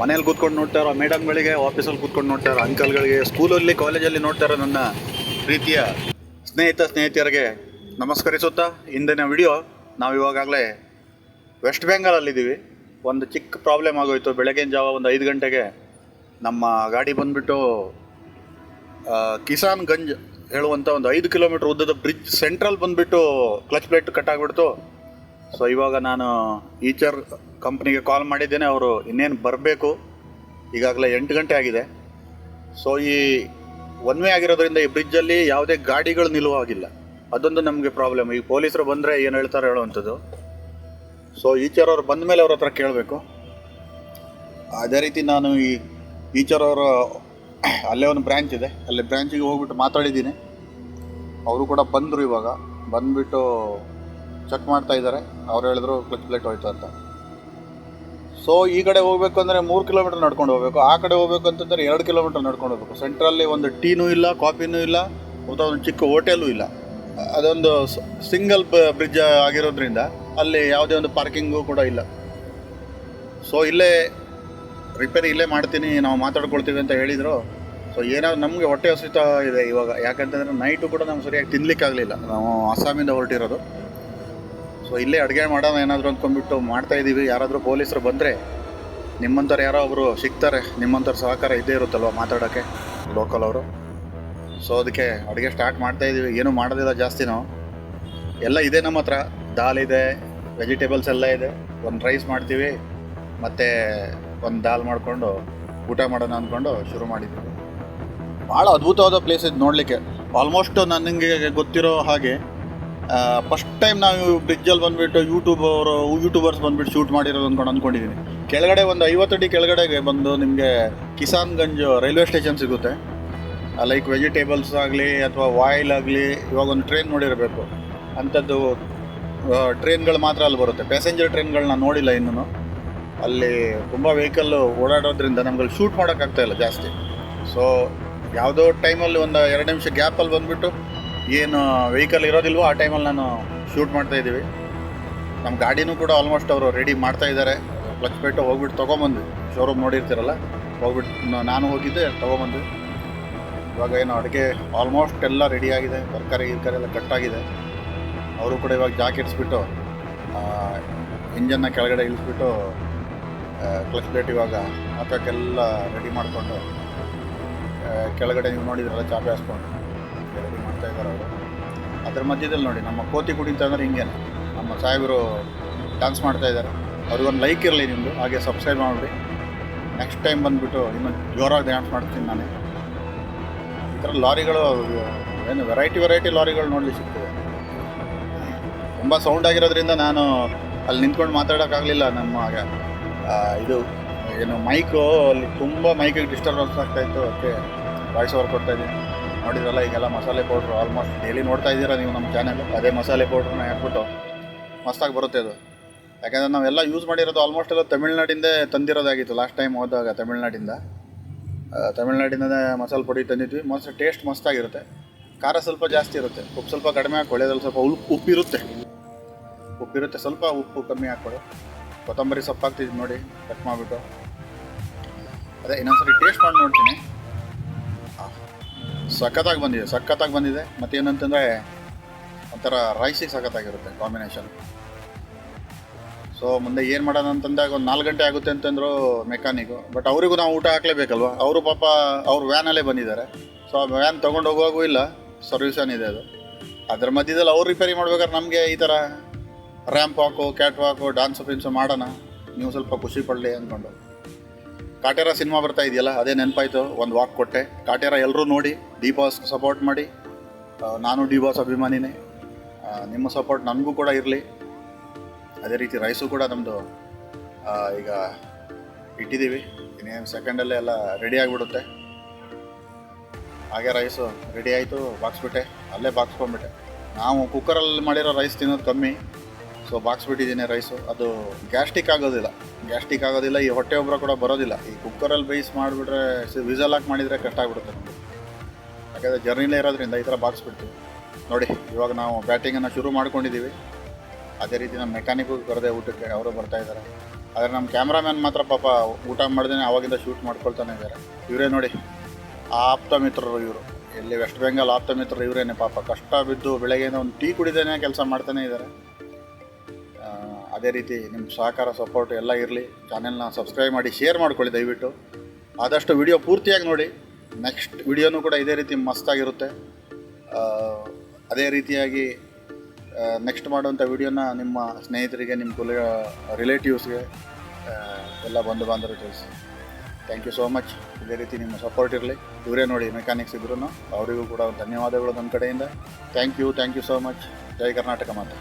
ಮನೇಲಿ ಕೂತ್ಕೊಂಡು ನೋಡ್ತಾರೋ ಮೇಡಮ್ಗಳಿಗೆ, ಆಫೀಸಲ್ಲಿ ಕೂತ್ಕೊಂಡು ನೋಡ್ತಾರೋ ಅಂಕಲ್ಗಳಿಗೆ, ಸ್ಕೂಲಲ್ಲಿ ಕಾಲೇಜಲ್ಲಿ ನೋಡ್ತಾರೋ ನನ್ನ ಪ್ರೀತಿಯ ಸ್ನೇಹಿತರಿಗೆ ನಮಸ್ಕರಿಸುತ್ತಾ ಇಂದಿನ ವಿಡಿಯೋ ನಾವು ಇವಾಗಲೇ ವೆಸ್ಟ್ ಬೆಂಗಾಲಲ್ಲಿದ್ದೀವಿ. ಒಂದು ಚಿಕ್ಕ ಪ್ರಾಬ್ಲಮ್ ಆಗೋಯಿತು. ಬೆಳಗಿನ ಜಾವ ಒಂದು 5 ಗಂಟೆಗೆ ನಮ್ಮ ಗಾಡಿ ಬಂದುಬಿಟ್ಟು ಕಿಸಾನ್ ಗಂಜ್ ಹೇಳುವಂಥ ಒಂದು 5 ಕಿಲೋಮೀಟ್ರ್ ಉದ್ದದ ಬ್ರಿಡ್ಜ್ ಸೆಂಟ್ರಲ್ ಬಂದುಬಿಟ್ಟು ಕ್ಲಚ್ ಪ್ಲೇಟ್ ಕಟ್ ಆಗಿಬಿಡ್ತು. ಸೊ ಇವಾಗ ನಾನು ಈಚರ್ ಕಂಪ್ನಿಗೆ ಕಾಲ್ ಮಾಡಿದ್ದೇನೆ. ಅವರು ಇನ್ನೇನು ಬರಬೇಕು, ಈಗಾಗಲೇ 8 ಗಂಟೆ ಆಗಿದೆ. ಸೊ ಈ ಒನ್ ವೇ ಆಗಿರೋದ್ರಿಂದ ಈ ಬ್ರಿಡ್ಜಲ್ಲಿ ಯಾವುದೇ ಗಾಡಿಗಳು ನಿಲ್ಲುವಾಗಿಲ್ಲ. ಅದೊಂದು ನಮಗೆ ಪ್ರಾಬ್ಲಮ್. ಈ ಪೊಲೀಸರು ಬಂದರೆ ಏನು ಹೇಳ್ತಾರೆ ಹೇಳುವಂಥದ್ದು. ಸೊ ಈಚರ್ ಅವ್ರು ಬಂದ ಮೇಲೆ ಅವ್ರ ಹತ್ರ ಕೇಳಬೇಕು. ಅದೇ ರೀತಿ ನಾನು ಈಚರ್ ಅವರು ಅಲ್ಲೇ ಒಂದು ಬ್ರ್ಯಾಂಚ್ ಇದೆ, ಅಲ್ಲಿ ಬ್ರ್ಯಾಂಚಿಗೆ ಹೋಗ್ಬಿಟ್ಟು ಮಾತಾಡಿದ್ದೀನಿ. ಅವರು ಕೂಡ ಬಂದರು. ಇವಾಗ ಬಂದುಬಿಟ್ಟು ಚೆಕ್ ಮಾಡ್ತಾ ಇದ್ದಾರೆ. ಅವ್ರು ಹೇಳಿದ್ರು ಕ್ಲಚ್ ಪ್ಲೇಟ್ ಹೋಯ್ತು ಅಂತ. ಸೊ ಈ ಕಡೆ ಹೋಗಬೇಕು ಅಂದರೆ 3 ಕಿಲೋಮೀಟ್ರ್ ನಡ್ಕೊಂಡು ಹೋಗಬೇಕು, ಆ ಕಡೆ ಹೋಗ್ಬೇಕು ಅಂತಂದರೆ 2 ಕಿಲೋಮೀಟ್ರ್ ನಡ್ಕೊಂಡು ಹೋಗಬೇಕು. ಸೆಂಟ್ರಲ್ಲಿ ಒಂದು ಟೀನೂ ಇಲ್ಲ, ಕಾಫಿನೂ ಇಲ್ಲ, ಅಥವಾ ಒಂದು ಚಿಕ್ಕ ಹೋಟೆಲೂ ಇಲ್ಲ. ಅದೊಂದು ಸಿಂಗಲ್ ಬ್ರಿಡ್ಜ್ ಆಗಿರೋದ್ರಿಂದ ಅಲ್ಲಿ ಯಾವುದೇ ಒಂದು ಪಾರ್ಕಿಂಗು ಕೂಡ ಇಲ್ಲ. ಸೊ ಇಲ್ಲೇ ರಿಪೇರಿ ಇಲ್ಲೇ ಮಾಡ್ತೀನಿ, ನಾವು ಮಾತಾಡ್ಕೊಳ್ತೀವಿ ಅಂತ ಹೇಳಿದರು. ಸೊ ಏನಾದ್ರು ನಮಗೆ ಹೊಟ್ಟೆ ಹಸಿತಾ ಇದೆ ಇವಾಗ. ಯಾಕಂತಂದರೆ ನೈಟು ಕೂಡ ನಮ್ಗೆ ಸರಿಯಾಗಿ ತಿನ್ನಲಿಕ್ಕಾಗಲಿಲ್ಲ. ನಾವು ಅಸ್ಸಾಮಿಂದ ಹೊರಟಿರೋದು. ಸೊ ಇಲ್ಲೇ ಅಡುಗೆ ಮಾಡೋಣ ಏನಾದರೂ ಅಂದ್ಕೊಂಡ್ಬಿಟ್ಟು ಮಾಡ್ತಾಯಿದ್ದೀವಿ. ಯಾರಾದರೂ ಪೊಲೀಸರು ಬಂದರೆ ನಿಮ್ಮಂಥವ್ರು ಯಾರೋ ಒಬ್ಬರು ಸಿಗ್ತಾರೆ, ನಿಮ್ಮಂಥವ್ರ ಸಹಕಾರ ಇದ್ದೇ ಇರುತ್ತಲ್ವ ಮಾತಾಡೋಕ್ಕೆ, ಲೋಕಲ್ ಅವರು. ಸೊ ಅದಕ್ಕೆ ಅಡುಗೆ ಸ್ಟಾರ್ಟ್ ಮಾಡ್ತಾಯಿದ್ದೀವಿ. ಏನೂ ಮಾಡೋದಿಲ್ಲ ಜಾಸ್ತಿ. ನಾವು ಎಲ್ಲ ಇದೆ ನಮ್ಮ ಹತ್ರ. ದಾಲ್ ಇದೆ, ವೆಜಿಟೇಬಲ್ಸ್ ಎಲ್ಲ ಇದೆ. ಒಂದು ರೈಸ್ ಮಾಡ್ತೀವಿ, ಮತ್ತು ಒಂದು ದಾಲ್ ಮಾಡಿಕೊಂಡು ಊಟ ಮಾಡೋಣ ಅಂದ್ಕೊಂಡು ಶುರು ಮಾಡಿದ್ದೀವಿ. ಭಾಳ ಅದ್ಭುತವಾದ ಪ್ಲೇಸ್ ಇದು ನೋಡಲಿಕ್ಕೆ. ಆಲ್ಮೋಸ್ಟ್ ನನಗೆ ಗೊತ್ತಿರೋ ಹಾಗೆ ಫಸ್ಟ್ ಟೈಮ್ ನಾವು ಬ್ರಿಡ್ಜಲ್ಲಿ ಬಂದುಬಿಟ್ಟು ಯೂಟ್ಯೂಬರ್ಸ್ ಬಂದುಬಿಟ್ಟು ಶೂಟ್ ಮಾಡಿರೋದು ಅಂದ್ಕೊಂಡಿದ್ದೀನಿ. ಕೆಳಗಡೆ ಒಂದು 50 ಅಡಿ ಕೆಳಗಡೆಗೆ ಬಂದು ನಿಮಗೆ ಕಿಸಾನ್ ಗಂಜ್ ರೈಲ್ವೆ ಸ್ಟೇಷನ್ ಸಿಗುತ್ತೆ. ಲೈಕ್ ವೆಜಿಟೇಬಲ್ಸ್ ಆಗಲಿ ಅಥವಾ ಆಯಿಲ್ ಆಗಲಿ. ಇವಾಗ ಒಂದು ಟ್ರೈನ್ ನೋಡಿರಬೇಕು, ಅಂಥದ್ದು ಟ್ರೈನ್ಗಳು ಮಾತ್ರ ಅಲ್ಲಿ ಬರುತ್ತೆ. ಪ್ಯಾಸೆಂಜರ್ ಟ್ರೈನ್ಗಳನ್ನ ನೋಡಿಲ್ಲ ಇನ್ನೂ. ಅಲ್ಲಿ ತುಂಬ ವೆಹಿಕಲ್ಲು ಓಡಾಡೋದ್ರಿಂದ ನಮ್ಗೆ ಶೂಟ್ ಮಾಡೋಕ್ಕಾಗ್ತಾಯಿಲ್ಲ ಜಾಸ್ತಿ. ಸೊ ಯಾವುದೋ ಟೈಮಲ್ಲಿ ಒಂದು 2 ನಿಮಿಷ ಗ್ಯಾಪಲ್ಲಿ ಬಂದುಬಿಟ್ಟು ಏನು ವೆಹಿಕಲ್ ಇರೋದಿಲ್ವೋ ಆ ಟೈಮಲ್ಲಿ ನಾನು ಶೂಟ್ ಮಾಡ್ತಾಯಿದ್ದೀವಿ. ನಮ್ಮ ಗಾಡಿನೂ ಕೂಡ ಆಲ್ಮೋಸ್ಟ್ ಅವರು ರೆಡಿ ಮಾಡ್ತಾಯಿದ್ದಾರೆ. ಕ್ಲಚ್ ಪ್ಲೇಟು ಹೋಗ್ಬಿಟ್ಟು ತೊಗೊಂಬಂದ್ವಿ. ಶೋರೂಮ್ ನೋಡಿರ್ತೀರಲ್ಲ, ಹೋಗ್ಬಿಟ್ಟು ನಾನು ಹೋಗಿದ್ದೆ, ತೊಗೊಂಬಂದ್ವಿ. ಇವಾಗ ಏನು ಅಡುಗೆ ಆಲ್ಮೋಸ್ಟ್ ಎಲ್ಲ ರೆಡಿ ಆಗಿದೆ. ತರಕಾರಿ ಎಲ್ಲ ಕಟ್ಟಾಗಿದೆ. ಅವರು ಕೂಡ ಇವಾಗ ಜಾಕೆಟ್ಸ್ಬಿಟ್ಟು ಇಂಜನ್ನ ಕೆಳಗಡೆ ಇಳಿಸ್ಬಿಟ್ಟು ಕ್ಲಚ್ ಪ್ಲೇಟ್ ಇವಾಗ ಹಾಕೋಕ್ಕೆಲ್ಲ ರೆಡಿ ಮಾಡಿಕೊಂಡು ಕೆಳಗಡೆ ನೀವು ನೋಡಿದ್ರಲ್ಲ ಚಾಪೆ ಹಾಸ್ಕೊಂಡು ರೆಡಿ ಮಾಡ್ತಾಯಿದ್ದಾರೆ ಅವರು. ಅದ್ರ ಮಧ್ಯದಲ್ಲಿ ನೋಡಿ ನಮ್ಮ ಕೋತಿ ಕುಡಿತ ಅಂದರೆ ಹಿಂಗೇನೆ ನಮ್ಮ ಸಾಹೇಬರು ಡ್ಯಾನ್ಸ್ ಮಾಡ್ತಾಯಿದ್ದಾರೆ. ಅವ್ರಿಗೊಂದು ಲೈಕ್ ಇರಲಿ ನಿಮ್ಮದು, ಹಾಗೆ ಸಬ್ಸ್ಕ್ರೈಬ್ ಮಾಡಿಬಿಡಿ. ನೆಕ್ಸ್ಟ್ ಟೈಮ್ ಬಂದುಬಿಟ್ಟು ಇನ್ನೂ ಜೋರಾಗಿ ಡ್ಯಾನ್ಸ್ ಮಾಡ್ತೀನಿ ನಾನೇ. ಈ ಥರ ಲಾರಿಗಳು ಏನು ವೆರೈಟಿ ಲಾರಿಗಳು ನೋಡಲಿಕ್ಕೆ ಸಿಗ್ತದೆ. ತುಂಬ ಸೌಂಡ್ ಆಗಿರೋದ್ರಿಂದ ನಾನು ಅಲ್ಲಿ ನಿಂತ್ಕೊಂಡು ಮಾತಾಡೋಕ್ಕಾಗಲಿಲ್ಲ. ನಮ್ಮ ಇದು ಏನು ಮೈಕು ಅಲ್ಲಿ ತುಂಬ ಮೈಕಿಗೆ ಡಿಸ್ಟರ್ಬೆನ್ಸ್ ಆಗ್ತಾಯಿತ್ತು. ಅದಕ್ಕೆ ವಾಯ್ಸ್ ಓವರ್ ಕೊಡ್ತಾಯಿದ್ದೀನಿ. ನೋಡಿದ್ರಲ್ಲ ಈಗೆಲ್ಲ ಮಸಾಲೆ ಪೌಡ್ರು ಆಲ್ಮೋಸ್ಟ್ ಡೈಲಿ ನೋಡ್ತಾ ಇದ್ದೀರಾ ನೀವು ನಮ್ಮ ಚಾನಲ್. ಅದೇ ಮಸಾಲೆ ಪೌಡ್ರನ್ನ ಹಾಕ್ಬಿಟ್ಟು ಮಸ್ತಾಗಿ ಬರುತ್ತೆ ಅದು. ಯಾಕೆಂದರೆ ನಾವೆಲ್ಲ ಯೂಸ್ ಮಾಡಿರೋದು ಆಲ್ಮೋಸ್ಟ್ ಎಲ್ಲ ತಮಿಳ್ನಾಡಿಂದ ತಂದಿರೋದಾಗಿತ್ತು. ಲಾಸ್ಟ್ ಟೈಮ್ ಹೋದಾಗ ತಮಿಳ್ನಾಡಿಂದ ಮಸಾಲೆ ಪುಡಿ ತಂದಿದ್ವಿ. ಟೇಸ್ಟ್ ಮಸ್ತಾಗಿರುತ್ತೆ. ಖಾರ ಸ್ವಲ್ಪ ಜಾಸ್ತಿ ಇರುತ್ತೆ, ಉಪ್ಪು ಸ್ವಲ್ಪ ಕಡಿಮೆ ಹಾಕ್ಕೊಳ್ಳಿ. ಅದ್ರಲ್ಲಿ ಸ್ವಲ್ಪ ಉಪ್ಪಿರುತ್ತೆ, ಸ್ವಲ್ಪ ಉಪ್ಪು ಕಮ್ಮಿ ಹಾಕ್ಕೊಳ್ಳಿ. ಕೊತ್ತಂಬರಿ ಸೊಪ್ಪು ಹಾಕ್ತಿದ್ವಿ ನೋಡಿ, ಕಟ್ ಮಾಡಿಬಿಟ್ಟು. ಅದೇ ಇನ್ನೊಂದ್ಸರಿ ಟೇಸ್ಟ್ ಮಾಡಿ ನೋಡ್ತೀನಿ. ಸಖತ್ತಾಗಿ ಬಂದಿದೆ. ಮತ್ತೇನಂತಂದರೆ ಒಂಥರ ರೈಸಿಗೆ ಸಖತ್ತಾಗಿರುತ್ತೆ ಕಾಂಬಿನೇಷನ್. ಸೊ ಮುಂದೆ ಏನು ಮಾಡೋಣ ಅಂತಂದಾಗ ಒಂದು 4 ಗಂಟೆ ಆಗುತ್ತೆ ಅಂತಂದರು ಮೆಕ್ಯಾನಿಕು. ಬಟ್ ಅವರಿಗೂ ನಾವು ಊಟ ಹಾಕಲೇಬೇಕಲ್ವ. ಅವರು ಪಾಪ ಅವ್ರು ವ್ಯಾನಲ್ಲೇ ಬಂದಿದ್ದಾರೆ. ಸೊ ಆ ವ್ಯಾನ್ ತೊಗೊಂಡು ಹೋಗುವಾಗೂ ಇಲ್ಲ, ಸರ್ವಿಸ್ ಏನಿದೆ ಅದು. ಅದ್ರ ಮಧ್ಯದಲ್ಲಿ ಅವ್ರು ರಿಪೇರಿ ಮಾಡ್ಬೇಕಾದ್ರೆ ನಮಗೆ ಈ ಥರ ರ್ಯಾಂಪ್ ವಾಕು, ಕ್ಯಾಟ್ ವಾಕು, ಡ್ಯಾನ್ಸು ಮಾಡೋಣ, ನೀವು ಸ್ವಲ್ಪ ಖುಷಿ ಪಡಲಿ ಅಂದ್ಕೊಂಡು. ಕಾಟೇರ ಸಿನಿಮಾ ಬರ್ತಾ ಇದೆಯಲ್ಲ, ಅದೇ ನೆನಪಾಯಿತು. ಒಂದು ವಾಕ್ ಕೊಟ್ಟೆ. ಕಾಟೇರ ಎಲ್ಲರೂ ನೋಡಿ ಡಿ ಬಾಸ್ ಸಪೋರ್ಟ್ ಮಾಡಿ. ನಾನು ಡಿ ಬಾಸ್ ಅಭಿಮಾನಿನೇ. ನಿಮ್ಮ ಸಪೋರ್ಟ್ ನನಗೂ ಕೂಡ ಇರಲಿ. ಅದೇ ರೀತಿ ರೈಸು ಕೂಡ ನಮ್ಮದು ಈಗ ಇಟ್ಟಿದ್ದೀವಿ. ಇನ್ನೇನು ಸೆಕೆಂಡಲ್ಲೇ ಎಲ್ಲ ರೆಡಿ ಆಗಿಬಿಡುತ್ತೆ. ಹಾಗೆ ರೈಸು ರೆಡಿ ಆಯಿತು. ಬಾಕ್ಸ್ಬಿಟ್ಟೆ, ಅಲ್ಲೇ ಬಾಕ್ಸ್ಕೊಂಡ್ಬಿಟ್ಟೆ. ನಾವು ಕುಕ್ಕರಲ್ಲಿ ಮಾಡಿರೋ ರೈಸ್ ತಿನ್ನೋದು ಕಮ್ಮಿ. ಸೊ ಬಾಕ್ಸ್ಬಿಟ್ಟಿದ್ದೀನಿ ರೈಸು. ಅದು ಗ್ಯಾಸ್ಟಿಕ್ ಆಗೋದಿಲ್ಲ. ಈ ಹೊಟ್ಟೆ ಒಬ್ಬರ ಕೂಡ ಬರೋದಿಲ್ಲ. ಈ ಕುಕ್ಕರಲ್ಲಿ ಬೇಯಿಸಿ ಮಾಡಿಬಿಟ್ರೆ ವಿಸಲ್ ಹಾಕಿ ಮಾಡಿದರೆ ಕಷ್ಟ ಆಗಿಬಿಡುತ್ತೆ ನಮಗೆ. ಯಾಕಂದರೆ ಜರ್ನಿಲೇ ಇರೋದ್ರಿಂದ ಈ ಥರ ಬಾಕ್ಸ್ಬಿಡ್ತೀವಿ ನೋಡಿ. ಇವಾಗ ನಾವು ಬ್ಯಾಟಿಂಗನ್ನು ಶುರು ಮಾಡ್ಕೊಂಡಿದ್ದೀವಿ. ಅದೇ ರೀತಿ ನಮ್ಮ ಮೆಕ್ಯಾನಿಕ್ಗೂ ಕರೆದೆ ಊಟಕ್ಕೆ, ಅವರು ಬರ್ತಾಯಿದ್ದಾರೆ. ಆದರೆ ನಮ್ಮ ಕ್ಯಾಮ್ರಾಮ್ಯಾನ್ ಮಾತ್ರ ಪಾಪ ಊಟ ಮಾಡ್ದೇ ಆವಾಗಿಂದ ಶೂಟ್ ಮಾಡ್ಕೊಳ್ತಾನೆ ಇದ್ದಾರೆ. ಇವರೇ ನೋಡಿ ಆಪ್ತ ಮಿತ್ರರು ಇವರು, ಎಲ್ಲಿ ವೆಸ್ಟ್ ಬೆಂಗಾಲ್ ಆಪ್ತ ಮಿತ್ರರು ಇವರೇನೆ. ಪಾಪ ಕಷ್ಟ ಬಿದ್ದು ಬೆಳಗ್ಗೆಯಿಂದ ಒಂದು ಟೀ ಕುಡಿದೇನೆ ಕೆಲಸ ಮಾಡ್ತಾನೆ ಇದ್ದಾರೆ. ಅದೇ ರೀತಿ ನಿಮ್ಮ ಸಹಕಾರ ಸಪೋರ್ಟ್ ಎಲ್ಲ ಇರಲಿ. ಚಾನೆಲ್ನ ಸಬ್ಸ್ಕ್ರೈಬ್ ಮಾಡಿ ಶೇರ್ ಮಾಡ್ಕೊಳ್ಳಿ ದಯವಿಟ್ಟು. ಆದಷ್ಟು ವಿಡಿಯೋ ಪೂರ್ತಿಯಾಗಿ ನೋಡಿ. ನೆಕ್ಸ್ಟ್ ವಿಡಿಯೋನೂ ಕೂಡ ಇದೇ ರೀತಿ ಮಸ್ತಾಗಿರುತ್ತೆ. ಅದೇ ರೀತಿಯಾಗಿ ನೆಕ್ಸ್ಟ್ ಮಾಡುವಂಥ ವಿಡಿಯೋನ ನಿಮ್ಮ ಸ್ನೇಹಿತರಿಗೆ, ನಿಮ್ಮ ರಿಲೇಟಿವ್ಸ್ಗೆ ಎಲ್ಲ ಬಂಧು ಬಾಂಧವರು ತಿಳಿಸಿ. Thank you so much. ಇದೇ ರೀತಿ ನಿಮ್ಮ ಸಪೋರ್ಟ್ ಇರಲಿ. ಇವರೇ ನೋಡಿ ಮೆಕ್ಯಾನಿಕ್ಸ್ ಇದ್ರೂ ಅವರಿಗೂ ಕೂಡ ಧನ್ಯವಾದಗಳು ನನ್ನ ಕಡೆಯಿಂದ. Thank you so much. ಜೈ ಕರ್ನಾಟಕ ಮಾತಾ.